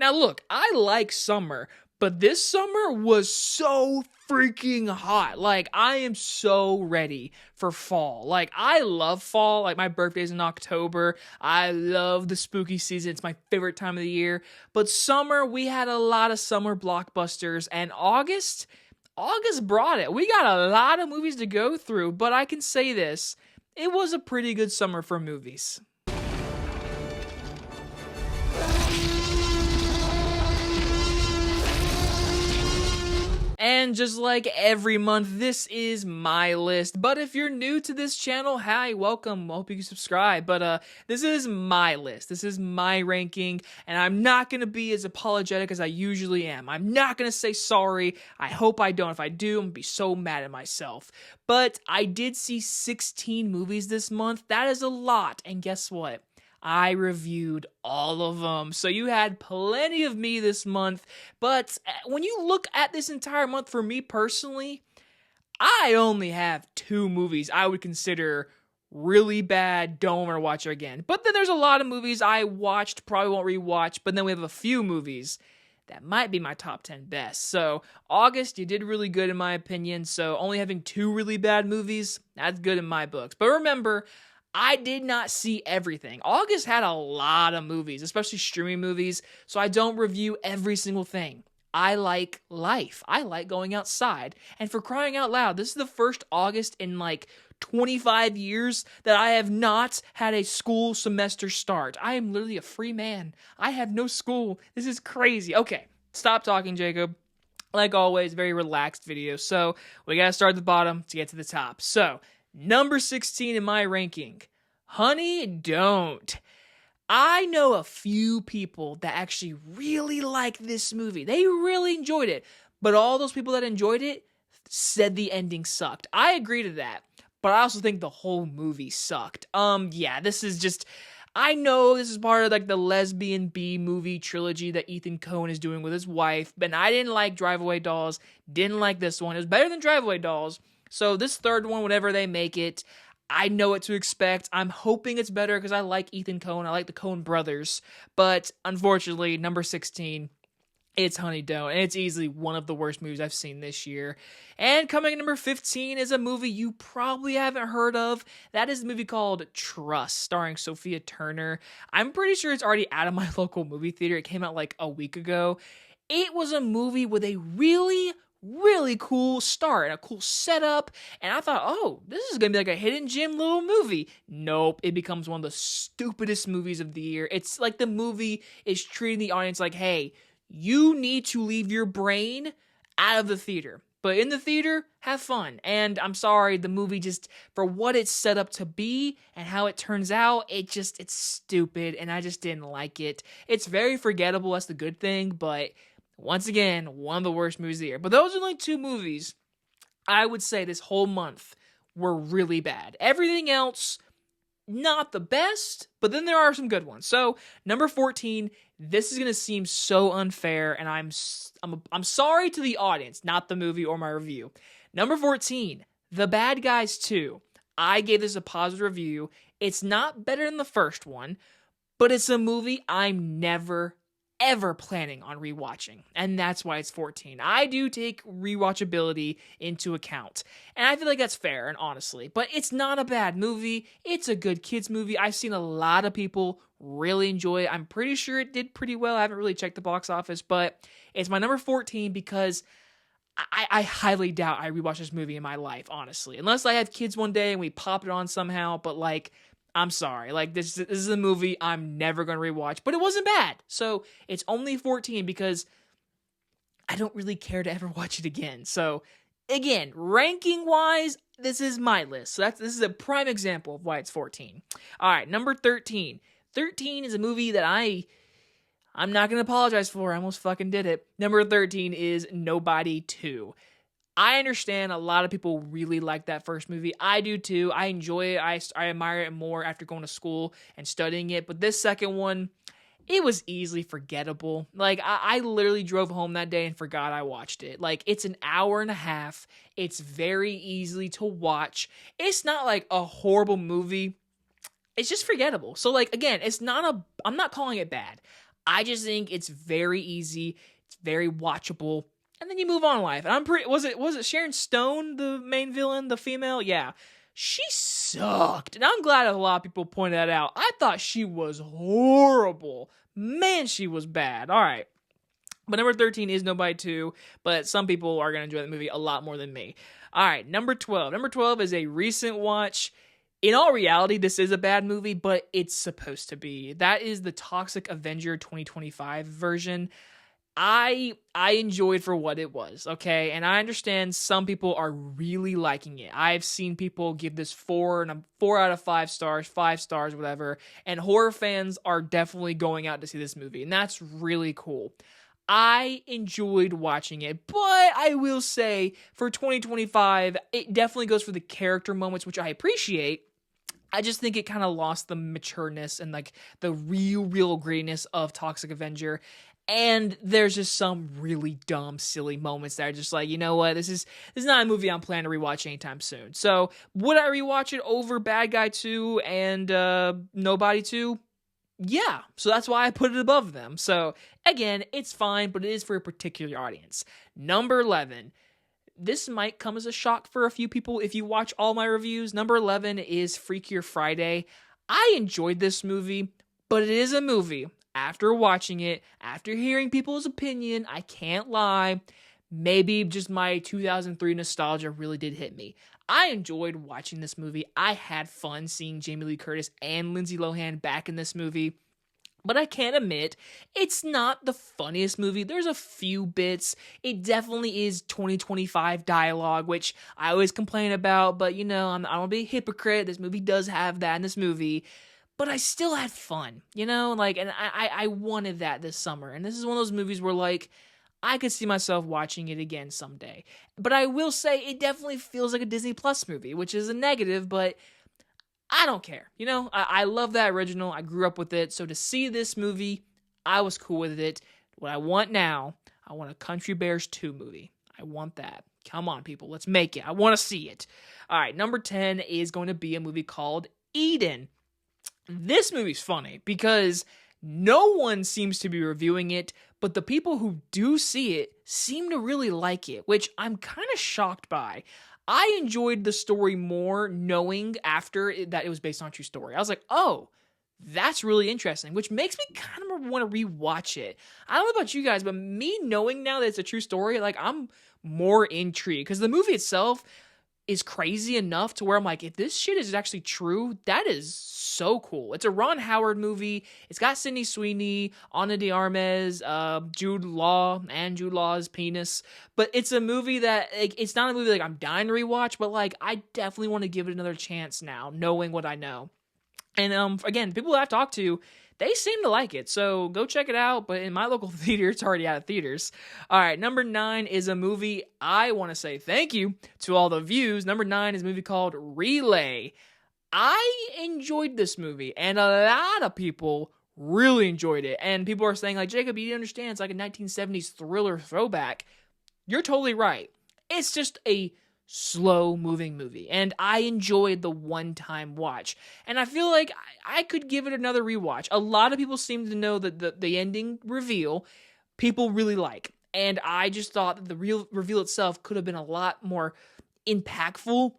Now look, I like summer, but this summer was so freaking hot. Like, I am so ready for fall. Like, I love fall. Like, my birthday's in October. I love the spooky season. It's my favorite time of the year. But summer, we had a lot of summer blockbusters, and August brought it. We got a lot of movies to go through, but I can say this, it was a pretty good summer for movies. And just like every month, this is my list. But if you're new to this channel, hi, welcome. Hope you can subscribe. But this is my list. This is my ranking, and I'm not going to be as apologetic as I usually am. I'm not going to say sorry. I hope I don't. If I do, I'm going to be so mad at myself. But I did see 16 movies this month. That is a lot. And guess what? I reviewed all of them. So you had plenty of me this month. But when you look at this entire month, for me personally, I only have 2 movies I would consider really bad, don't want to watch it again. But then there's a lot of movies I watched, probably won't rewatch, but then we have a few movies that might be my top 10 best. So August, you did really good in my opinion. So only having 2 really bad movies, that's good in my books. But remember, I did not see everything. August had a lot of movies, especially streaming movies, so I don't review every single thing. I like life. I like going outside. And for crying out loud, this is the first August in like 25 years that I have not had a school semester start. I am literally a free man. I have no school. This is crazy. Okay, stop talking, Jacob. Like always, very relaxed video. So we gotta start at the bottom to get to the top. So number 16 in my ranking, Honey, Don't. I know a few people that actually really like this movie. They really enjoyed it. But all those people that enjoyed it said the ending sucked. I agree to that. But I also think the whole movie sucked. Yeah, this is just... I know this is part of like the lesbian B-movie trilogy that Ethan Coen is doing with his wife. But I didn't like Drive Away Dolls. Didn't like this one. It was better than Drive Away Dolls. So this third one, whenever they make it, I know what to expect. I'm hoping it's better because I like Ethan Coen. I like the Coen brothers. But unfortunately, number 16, it's Honey Don't. And it's easily one of the worst movies I've seen this year. And coming in number 15 is a movie you probably haven't heard of. That is a movie called Trust, starring Sophia Turner. I'm pretty sure it's already out of my local movie theater. It came out like a week ago. It was a movie with a really cool start and a cool setup, and I thought, oh, this is gonna be like a hidden gem little movie. Nope, it becomes one of the stupidest movies of the year. It's like the movie is treating the audience like, hey, you need to leave your brain out of the theater, but in the theater, have fun. And I'm sorry, the movie just, for what it's set up to be and how it turns out, it's stupid, and I just didn't like it. It's very forgettable, that's the good thing, but once again, one of the worst movies of the year. But those are only 2 movies I would say this whole month were really bad. Everything else, not the best, but then there are some good ones. So, number 14, this is going to seem so unfair, and I'm sorry to the audience, not the movie or my review. Number 14, The Bad Guys 2. I gave this a positive review. It's not better than the first one, but it's a movie I'm never ever planning on rewatching, and that's why it's 14. I do take rewatchability into account, and I feel like that's fair and honestly, but it's not a bad movie. It's a good kids movie. I've seen a lot of people really enjoy it. I'm pretty sure it did pretty well. I haven't really checked the box office, but it's my number 14 because I highly doubt I rewatch this movie in my life, honestly, unless I have kids one day and we pop it on somehow. But like, I'm sorry, like this is a movie I'm never going to rewatch, but it wasn't bad. So it's only 14 because I don't really care to ever watch it again. So again, ranking wise, this is my list. So this is a prime example of why it's 14. All right, number 13. 13 is a movie that I'm not going to apologize for. I almost fucking did it. Number 13 is Nobody 2. I understand a lot of people really like that first movie. I do too. I enjoy it. I admire it more after going to school and studying it. But this second one, it was easily forgettable. Like, I literally drove home that day and forgot I watched it. Like, it's an hour and a half. It's very easily to watch. It's not like a horrible movie. It's just forgettable. So, like, again, I'm not calling it bad. I just think it's very easy. It's very watchable. And then you move on in life. And was it Sharon Stone, the main villain, the female? Yeah. She sucked. And I'm glad a lot of people pointed that out. I thought she was horrible. Man, she was bad. All right. But number 13 is Nobody 2, but some people are going to enjoy the movie a lot more than me. All right, number 12. Number 12 is a recent watch. In all reality, this is a bad movie, but it's supposed to be. That is the Toxic Avenger 2025 version. I enjoyed for what it was, okay? And I understand some people are really liking it. I've seen people give this 4 out of 5 stars, 5 stars, whatever. And horror fans are definitely going out to see this movie, and that's really cool. I enjoyed watching it, but I will say for 2025, it definitely goes for the character moments, which I appreciate. I just think it kind of lost the matureness and like the real greatness of Toxic Avenger. And there's just some really dumb, silly moments that are just like, you know what, this is not a movie I'm planning to rewatch anytime soon. So would I rewatch it over Bad Guy 2 and Nobody 2? Yeah, so that's why I put it above them. So, again, it's fine, but it is for a particular audience. Number 11. This might come as a shock for a few people if you watch all my reviews. Number 11 is Freakier Friday. I enjoyed this movie, but it is a movie. After watching it, after hearing people's opinion, I can't lie, maybe just my 2003 nostalgia really did hit me. I enjoyed watching this movie. I had fun seeing Jamie Lee Curtis and Lindsay Lohan back in this movie. But I can't admit, it's not the funniest movie. There's a few bits. It definitely is 2025 dialogue, which I always complain about. But, you know, I don't want to be a hypocrite. This movie does have that in this movie. But I still had fun, you know? Like, and I wanted that this summer. And this is one of those movies where, like, I could see myself watching it again someday. But I will say it definitely feels like a Disney Plus movie, which is a negative, but I don't care. You know, I love that original. I grew up with it. So to see this movie, I was cool with it. What I want now, I want a Country Bears 2 movie. I want that. Come on, people. Let's make it. I want to see it. All right, number 10 is going to be a movie called Eden. This movie's funny because no one seems to be reviewing it, but the people who do see it seem to really like it, which I'm kind of shocked by. I enjoyed the story more knowing after that it was based on a true story. I was like, oh, that's really interesting, which makes me kind of want to rewatch it. I don't know about you guys, but me knowing now that it's a true story, like I'm more intrigued because the movie itself is crazy enough to where I'm like, if this shit is actually true, that is so cool. It's a Ron Howard movie. It's got Sydney Sweeney, Ana de Armas, Jude Law, and Jude Law's penis. But it's a movie that, like, it's not a movie like I'm dying to rewatch, but like I definitely want to give it another chance now, knowing what I know. And again, people that I've talked to, they seem to like it, so go check it out. But in my local theater, it's already out of theaters. All right, number 9 is a movie I want to say thank you to all the views. Number 9 is a movie called Relay. I enjoyed this movie, and a lot of people really enjoyed it. And people are saying, like, Jacob, you didn't understand. It's like a 1970s thriller throwback. You're totally right. It's just a slow-moving movie, and I enjoyed the one-time watch. And I feel like I could give it another rewatch. A lot of people seem to know that the ending reveal people really like, and I just thought that the real reveal itself could have been a lot more impactful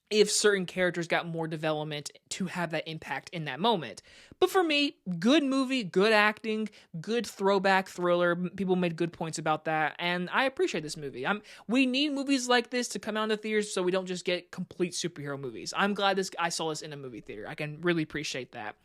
if certain characters got more development to have that impact in that moment. But for me, good movie, good acting, good throwback thriller. People made good points about that, and I appreciate this movie. We need movies like this to come out in the theaters so we don't just get complete superhero movies. I'm glad I saw this in a movie theater. I can really appreciate that.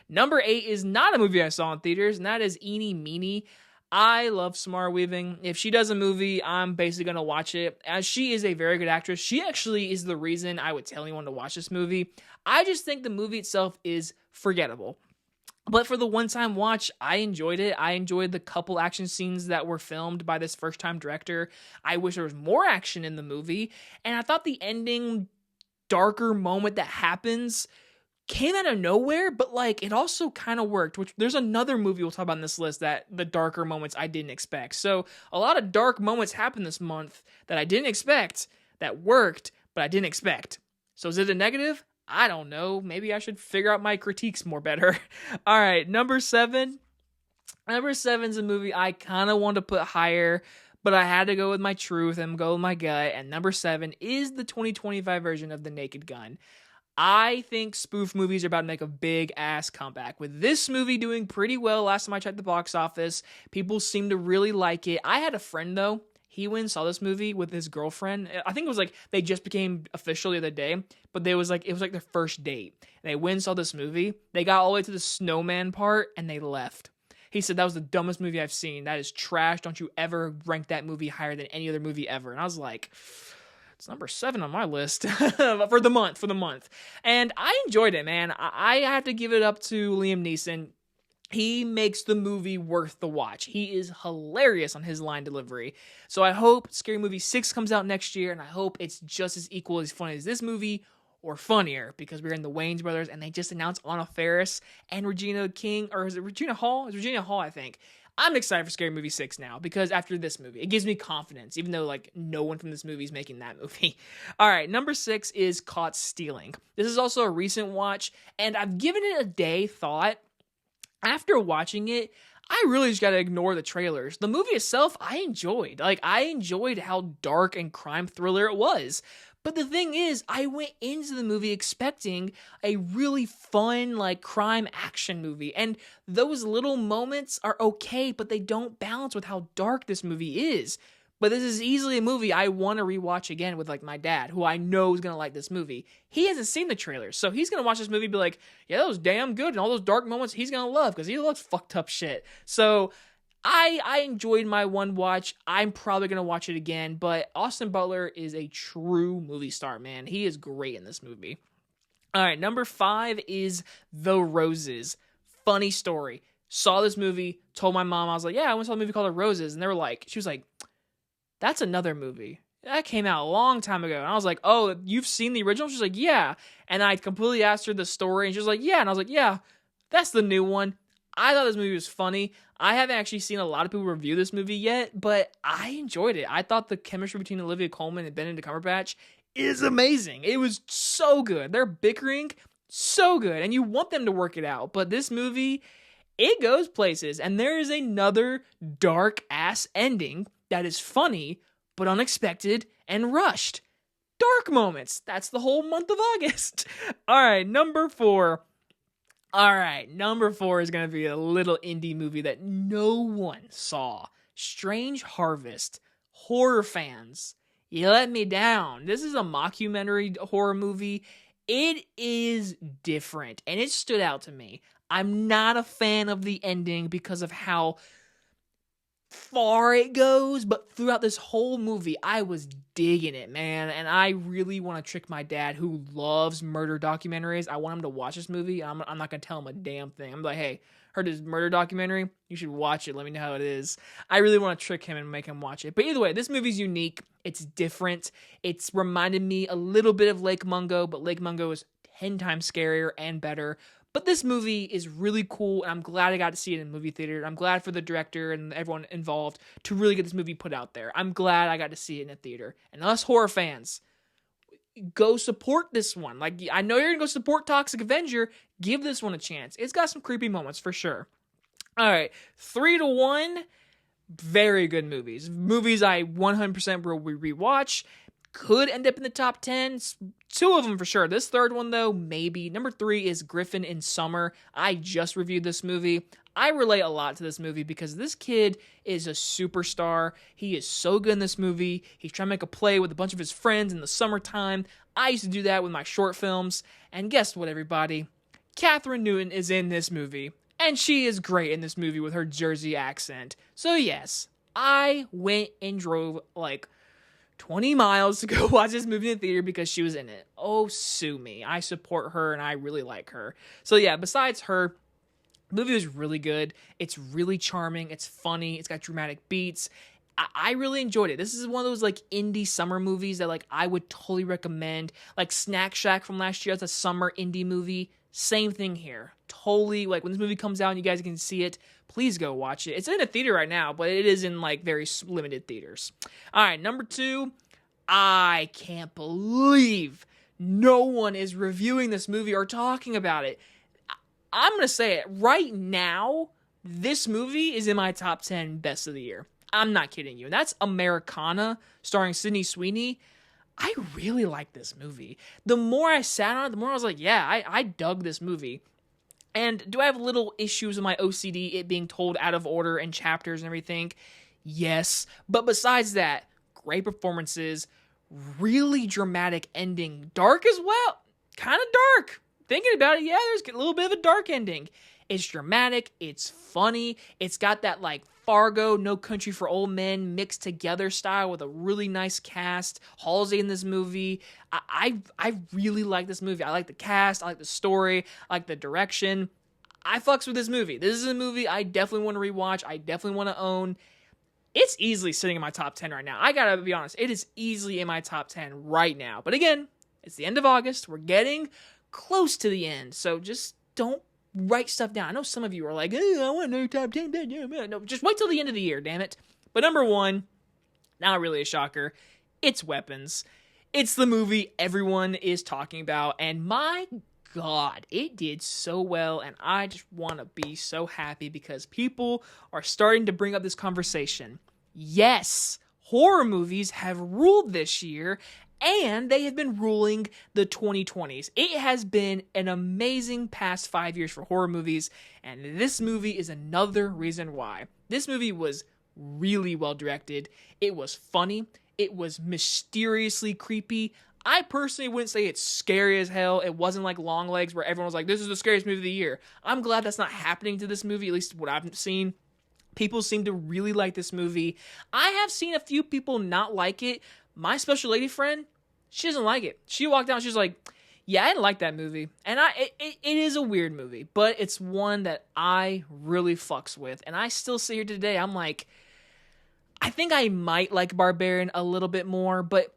Number 8 is not a movie I saw in theaters, and that is Eenie Meenie. I love Samara Weaving. If she does a movie, I'm basically going to watch it, as she is a very good actress. She actually is the reason I would tell anyone to watch this movie. I just think the movie itself is forgettable. But for the one-time watch, I enjoyed it. I enjoyed the couple action scenes that were filmed by this first-time director. I wish there was more action in the movie. And I thought the ending, darker moment that happens came out of nowhere, but like it also kind of worked, which there's another movie we'll talk about on this list that the darker moments I didn't expect. So a lot of dark moments happened this month that I didn't expect, that worked, but I didn't expect. So is it a negative? I don't know. Maybe I should figure out my critiques more better. All right, number 7 Number 7's a movie I kind of want to put higher, but I had to go with my truth and go with my gut. And number 7 is the 2025 version of The Naked Gun. I think spoof movies are about to make a big ass comeback. With this movie doing pretty well last time I checked the box office, people seem to really like it. I had a friend though. He went and saw this movie with his girlfriend. I think it was like they just became official the other day, but it was like their first date. And they went and saw this movie. They got all the way to the snowman part and they left. He said that was the dumbest movie I've seen. That is trash. Don't you ever rank that movie higher than any other movie ever. And I was like, it's number 7 on my list for the month. And I enjoyed it, man. I have to give it up to Liam Neeson. He makes the movie worth the watch. He is hilarious on his line delivery. So I hope Scary Movie 6 comes out next year, and I hope it's just as equal as funny as this movie, or funnier, because we're in the Wayans brothers, and they just announced Anna Faris and Regina King, or is it Regina Hall? It's Regina Hall, I think. I'm excited for Scary Movie 6 now, because after this movie, it gives me confidence, even though, like, no one from this movie is making that movie. All right, number 6 is Caught Stealing. This is also a recent watch, and I've given it a day thought. After watching it, I really just gotta ignore the trailers. The movie itself, I enjoyed. Like, I enjoyed how dark and crime thriller it was. But the thing is, I went into the movie expecting a really fun, like, crime action movie. And those little moments are okay, but they don't balance with how dark this movie is. But this is easily a movie I want to rewatch again with, like, my dad, who I know is going to like this movie. He hasn't seen the trailers, so he's going to watch this movie and be like, yeah, that was damn good. And all those dark moments he's going to love because he loves fucked up shit. So I enjoyed my one watch. I'm probably going to watch it again, but Austin Butler is a true movie star, man. He is great in this movie. All right, number 5 is The Roses. Funny story. Saw this movie, told my mom, I was like, yeah, I went to a movie called The Roses. And she was like, that's another movie. That came out a long time ago. And I was like, oh, you've seen the original? She's like, yeah. And I completely asked her the story, and she was like, yeah. And I was like, yeah, that's the new one. I thought this movie was funny. I haven't actually seen a lot of people review this movie yet, but I enjoyed it. I thought the chemistry between Olivia Colman and Benedict Cumberbatch is amazing. It was so good. They're bickering so good, and you want them to work it out. But this movie, it goes places, and there is another dark-ass ending that is funny, but unexpected and rushed. Dark moments. That's the whole month of August. All right, number 4. Number 4 is going to be a little indie movie that no one saw. Strange Harvest. Horror fans, you let me down. This is a mockumentary horror movie. It is different, and it stood out to me. I'm not a fan of the ending because of how far it goes, but throughout this whole movie, I was digging it, man, and I really want to trick my dad, who loves murder documentaries. I want him to watch this movie. I'm not going to tell him a damn thing. I'm like, hey, heard this murder documentary? You should watch it. Let me know how it is. I really want to trick him and make him watch it. But either way, this movie's unique. It's different. It's reminded me a little bit of Lake Mungo, but Lake Mungo is 10 times scarier and better. But this movie is really cool, and I'm glad I got to see it in the movie theater. I'm glad for the director and everyone involved to really get this movie put out there. I'm glad I got to see it in a theater. And us horror fans, go support this one. Like, I know you're going to go support Toxic Avenger. Give this one a chance. It's got some creepy moments for sure. All right, 3 to 1. Very good movies. Movies I 100% will rewatch. Could end up in the top 10. 2 of them for sure. This third one, though, maybe. Number 3 is Griffin in Summer. I just reviewed this movie. I relate a lot to this movie because this kid is a superstar. He is so good in this movie. He's trying to make a play with a bunch of his friends in the summertime. I used to do that with my short films. And guess what, everybody? Kathryn Newton is in this movie. And she is great in this movie with her Jersey accent. So yes, I went and drove like 20 miles to go watch this movie in the theater because she was in it. Oh, sue me. I support her and I really like her. So yeah, besides her, the movie was really good. It's really charming. It's funny. It's got dramatic beats. I really enjoyed it. This is one of those like indie summer movies that like I would totally recommend. Like Snack Shack from last year, that's a summer indie movie. Same thing here. Totally, like when this movie comes out and you guys can see it, please go watch it. It's in a theater right now, but it is in like very limited theaters. All right, number 2, I can't believe no one is reviewing this movie or talking about it. I'm going to say it right now. this movie is in my top 10 best of the year. I'm not kidding you. And that's Americana, starring Sydney Sweeney. I really like this movie. The more I sat on it, the more I was like, yeah, I dug this movie. And do I have little issues with my OCD, it being told out of order in chapters and everything? Yes. But besides that, great performances, really dramatic ending. Dark as well. Kind of dark. Thinking about it, yeah, there's a little bit of a dark ending. It's dramatic, it's funny, it's got that like Fargo, No Country for Old Men mixed together style with a really nice cast. Halsey in this movie. I really like this movie. I like the cast, I like the story, I like the direction. I fucks with this movie. This is a movie I definitely want to rewatch, I definitely want to own. It's easily sitting in my top 10 right now. I gotta be honest, it is easily in my top 10 right now. But again, it's the end of August. We're getting close to the end, so just don't write stuff down. I know some of you are like, oh, I want to know top 10. No, just wait till the end of the year, damn it. But number one, not really a shocker, it's Weapons. It's the movie everyone is talking about, and my God, it did so well, and I just want to be so happy because people are starting to bring up this conversation. Yes, horror movies have ruled this year, and they have been ruling the 2020s. It has been an amazing past 5 years for horror movies, and this movie is another reason why. This movie was really well directed. It was funny. It was mysteriously creepy. I personally wouldn't say it's scary as hell. It wasn't like Longlegs where everyone was like, this is the scariest movie of the year. I'm glad that's not happening to this movie, at least what I've seen. People seem to really like this movie. I have seen a few people not like it. My special lady friend, she doesn't like it. She walked out, she's like, yeah, I didn't like that movie. And it is a weird movie, but it's one that I really fucks with. And I still sit here today, I'm like, I think I might like Barbarian a little bit more, but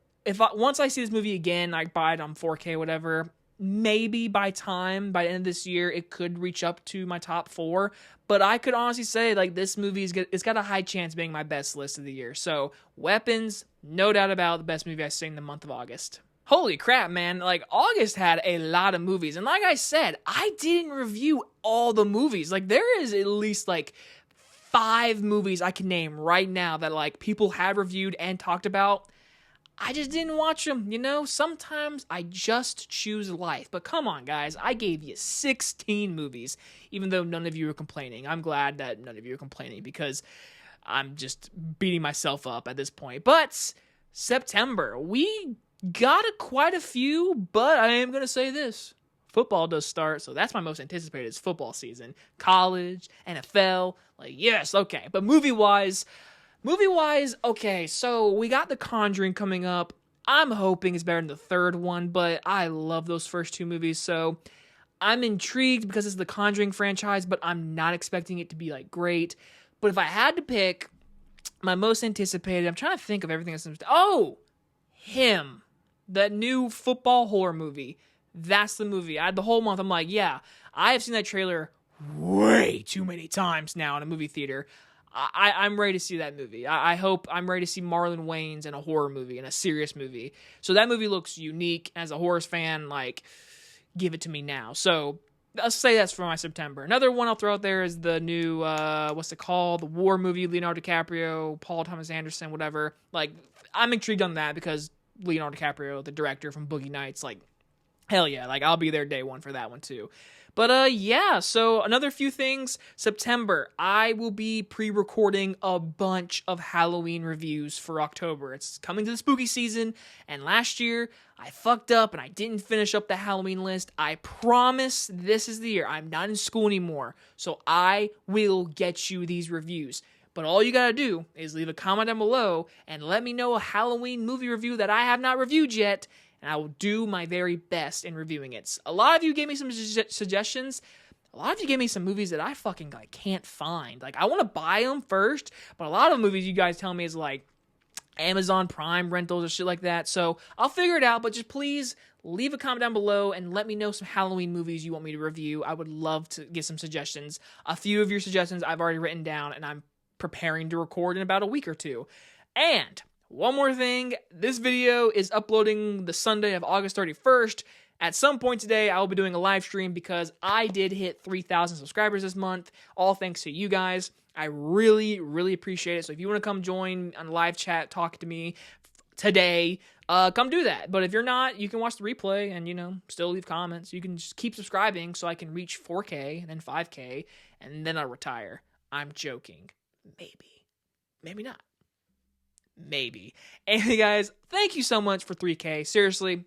once I see this movie again, I buy it on 4K, whatever, maybe by the end of this year, it could reach up to my top 4. But I could honestly say, like, this movie it's got a high chance being my best list of the year. So, Weapons, no doubt about the best movie I've seen in the month of August. Holy crap, man. Like, August had a lot of movies. And like I said, I didn't review all the movies. Like, there is at least, like, 5 movies I can name right now that, like, people have reviewed and talked about. I just didn't watch them, you know? Sometimes I just choose life. But come on, guys. I gave you 16 movies, even though none of you are complaining. I'm glad that none of you are complaining because I'm just beating myself up at this point. But September, we got quite a few, but I am going to say this. Football does start, so that's my most anticipated is football season. College, NFL, like, yes, okay. But movie-wise, okay, so we got The Conjuring coming up. I'm hoping it's better than the third one, but I love those first 2 movies, so I'm intrigued because it's the Conjuring franchise, but I'm not expecting it to be, like, great. But if I had to pick my most anticipated, I'm trying to think of everything that's... Oh! Him. That new football horror movie. That's the movie. The whole month, I'm like, yeah, I have seen that trailer way too many times now in a movie theater. I'm ready to see that movie. I hope I'm ready to see Marlon Wayans in a horror movie, in a serious movie. So that movie looks unique. As a horror fan, like, give it to me now. So I'll say that's for my September. Another one I'll throw out there is the new, what's it called? The war movie, Leonardo DiCaprio, Paul Thomas Anderson, whatever. Like, I'm intrigued on that because Leonardo DiCaprio, the director from Boogie Nights, like, hell yeah. Like, I'll be there day one for that one too. But, yeah, so another few things. September, I will be pre-recording a bunch of Halloween reviews for October. It's coming to the spooky season, and last year, I fucked up and I didn't finish up the Halloween list. I promise this is the year. I'm not in school anymore, so I will get you these reviews. But all you gotta do is leave a comment down below and let me know a Halloween movie review that I have not reviewed yet, and I will do my very best in reviewing it. A lot of you gave me some suggestions. A lot of you gave me some movies that I fucking like can't find. Like, I want to buy them first, but a lot of movies you guys tell me is like Amazon Prime rentals or shit like that. So I'll figure it out, but just please leave a comment down below and let me know some Halloween movies you want me to review. I would love to get some suggestions. A few of your suggestions I've already written down, and I'm preparing to record in about a week or two. And one more thing, this video is uploading the Sunday of August 31st, At some point today, I will be doing a live stream because I did hit 3,000 subscribers this month, all thanks to you guys. I really, really appreciate it. So if you want to come join on live chat, talk to me today, come do that. But if you're not, you can watch the replay and, still leave comments. You can just keep subscribing so I can reach 4K and then 5K and then I'll retire. I'm joking. Maybe. Maybe not. Maybe. Anyway, guys, thank you so much for 3K. Seriously,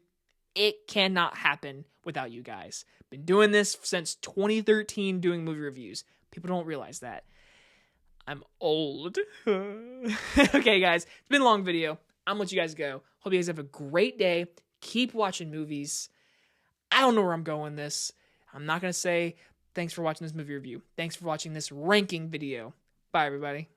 it cannot happen without you guys. Been doing this since 2013 doing movie reviews. People don't realize that. I'm old. Okay, guys, it's been a long video. I'm gonna let you guys go. Hope you guys have a great day. Keep watching movies. I don't know where I'm going with this. I'm not gonna say thanks for watching this movie review. Thanks for watching this ranking video. Bye, everybody.